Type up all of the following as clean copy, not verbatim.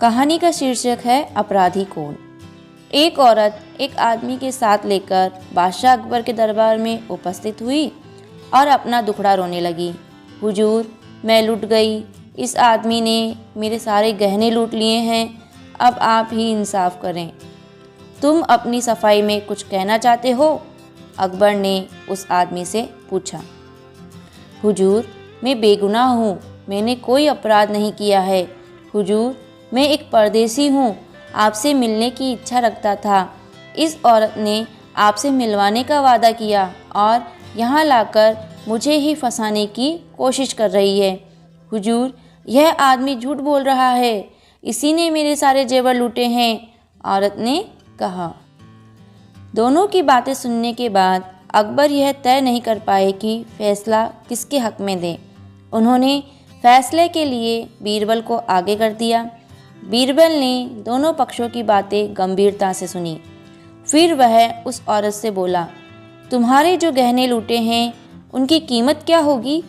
कहानी का शीर्षक है अपराधी कौन। एक औरत एक आदमी के साथ लेकर बादशाह अकबर के दरबार में उपस्थित हुई और अपना दुखड़ा रोने लगी। हुजूर, मैं लुट गई। इस आदमी ने मेरे सारे गहने लूट लिए हैं। अब आप ही इंसाफ करें। तुम अपनी सफाई में कुछ कहना चाहते हो? अकबर ने उस आदमी से पूछा। हुजूर, मैं बेगुनाह हूँ। मैंने कोई अपराध नहीं किया है। हुजूर, मैं एक परदेसी हूँ। आपसे मिलने की इच्छा रखता था। इस औरत ने आपसे मिलवाने का वादा किया और यहाँ लाकर मुझे ही फंसाने की कोशिश कर रही है। हुजूर, यह आदमी झूठ बोल रहा है। इसी ने मेरे सारे जेवर लूटे हैं, औरत ने कहा। दोनों की बातें सुनने के बाद अकबर यह तय नहीं कर पाए कि फैसला किसके हक में दें। उन्होंने फैसले के लिए बीरबल को आगे कर दिया। बीरबल ने दोनों पक्षों की बातें गंभीरता से सुनी। फिर वह उस औरत से बोला, तुम्हारे जो गहने लूटे हैं उनकी कीमत क्या होगी?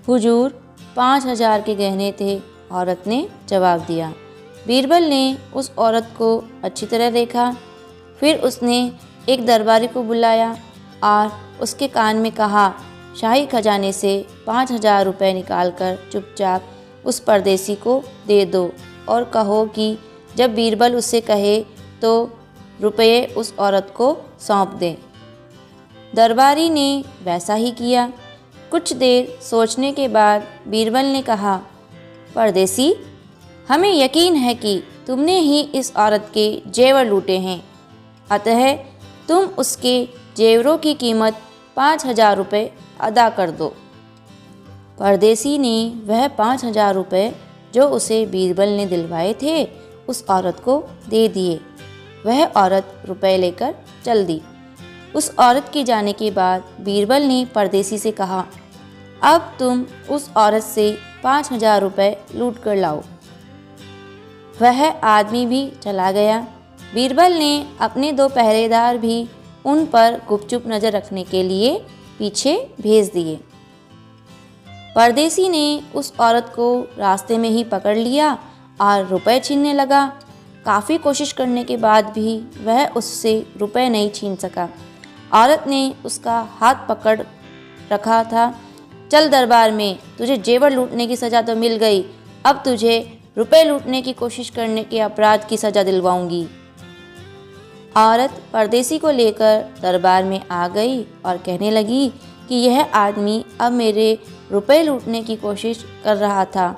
हुजूर, 5,000 के गहने थे, औरत ने जवाब दिया। बीरबल ने उस औरत को अच्छी तरह देखा। फिर उसने एक दरबारी को बुलाया और उसके कान में कहा, शाही खजाने से 5,000 रुपये निकालकर चुपचाप उस परदेसी को दे दो और कहो कि जब बीरबल उससे कहे तो रुपये उस औरत को सौंप दे। दरबारी ने वैसा ही किया। कुछ देर सोचने के बाद बीरबल ने कहा, परदेसी, हमें यकीन है कि तुमने ही इस औरत के जेवर लूटे हैं, अतः तुम उसके जेवरों की कीमत 5,000 रुपये अदा कर दो। परदेसी ने वह 5,000 रुपये जो उसे बीरबल ने दिलवाए थे उस औरत को दे दिए। वह औरत रुपए लेकर चल दी। उस औरत के जाने के बाद बीरबल ने परदेसी से कहा, अब तुम उस औरत से 5,000 रुपये लूट कर लाओ। वह आदमी भी चला गया। बीरबल ने अपने 2 पहरेदार भी उन पर गुपचुप नज़र रखने के लिए पीछे भेज दिए। परदेसी ने उस औरत को रास्ते में ही पकड़ लिया और रुपए छीनने लगा। काफ़ी कोशिश करने के बाद भी वह उससे रुपए नहीं छीन सका। औरत ने उसका हाथ पकड़ रखा था। चल दरबार में, तुझे जेवर लूटने की सज़ा तो मिल गई, अब तुझे रुपए लूटने की कोशिश करने के अपराध की सज़ा दिलवाऊंगी। औरत परदेसी को लेकर दरबार में आ गई और कहने लगी कि यह आदमी अब मेरे रुपए लूटने की कोशिश कर रहा था।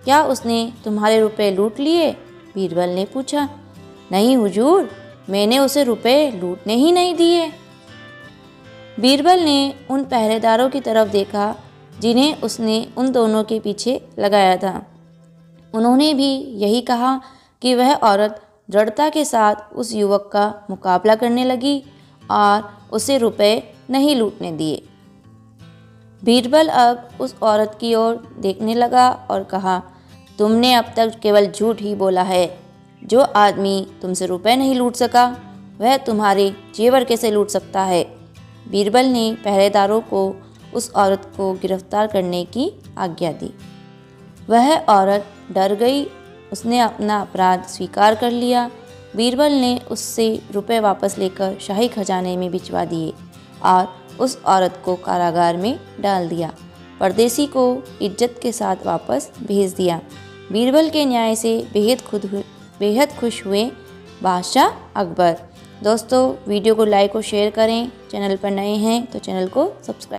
क्या उसने तुम्हारे रुपए लूट लिए? बीरबल ने पूछा। नहीं हुजूर, मैंने उसे रुपए लूटने ही नहीं दिए। बीरबल ने उन पहरेदारों की तरफ देखा जिन्हें उसने उन दोनों के पीछे लगाया था। उन्होंने भी यही कहा कि वह औरत दृढ़ता के साथ उस युवक का मुकाबला करने लगी और उसे रुपए नहीं लूटने दिए। बीरबल अब उस औरत की ओर देखने लगा और कहा, तुमने अब तक केवल झूठ ही बोला है। जो आदमी तुमसे रुपए नहीं लूट सका, वह तुम्हारे जेवर कैसे लूट सकता है? बीरबल ने पहरेदारों को उस औरत को गिरफ्तार करने की आज्ञा दी। वह औरत डर गई। उसने अपना अपराध स्वीकार कर लिया। बीरबल ने उससे रुपए वापस लेकर शाही खजाने में भिजवा दिए और उस औरत को कारागार में डाल दिया। परदेसी को इज्जत के साथ वापस भेज दिया। बीरबल के न्याय से बेहद खुश हुए बादशाह अकबर। दोस्तों, वीडियो को लाइक और शेयर करें। चैनल पर नए हैं तो चैनल को सब्सक्राइब